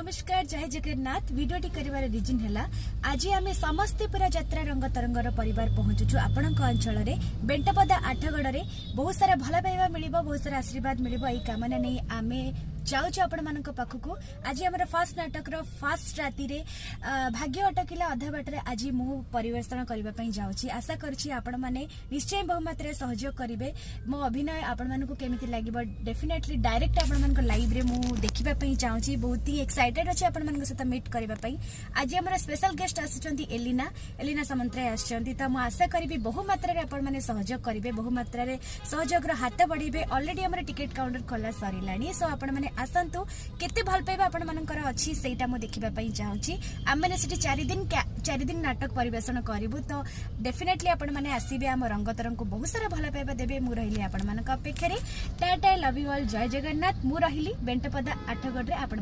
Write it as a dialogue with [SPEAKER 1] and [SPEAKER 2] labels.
[SPEAKER 1] नमस्कार जय जगन्नाथ वीडियोटी करिवार रिजन हैला आज आमे समस्ते पूरा यात्रा रंग तरंगर परिवार पहुंचुछु आपणक अंचल रे बेंटपदा आठगड़ रे बहुत सारा भला पाइबा मिलिबो बहुत सारा आशीर्वाद मिलिबो एई कामना नै आमे जाऊँ आपण मान पाखक आज आम फास्ट नाटक फास्ट राति रे भाग्य अटकिला अधा बाटर आज मु परिवेषण करने जाऊँगी आशा करने निश्चय बहुमात्रा सहयोग करेंगे मो अभिनय आपण मानक केमिति लागिबो डेफिनेटली डायरेक्ट आपण मानक लाइव रे मु देखिबा पई चाहूची बहुत ही एक्साइटेड अछि आपण मानक सहित मीट करबा पई आज हमर स्पेशल गेस्ट आछिचंती एलिना सामंतराय आछिचंती त मु आशा करिबी बहुमात्रा रे आपण माने सहयोग करिवे बहुमात्रा रे सहयोग रो हाथ बढ़िबे ऑलरेडी हमर टिकट काउंटर खोला सरिलानी सो आपण माने आसंतु केते भल पाइबा आपण मानकर अछि सेटा मु देखिबा पई चाहूची हम माने सिटी 4 दिन नाटक परिवेषण करिवु तो डेफिनेटली आपण माने आसीबे हम रंगतरंग को बहुत सारा भल पाइबा देबे मु रहिली आपण मानक अपेक्षा रे टाटा लव यू ऑल जय जगन्नाथ मु रहिली बेंटपदा आठगड़ रे आपण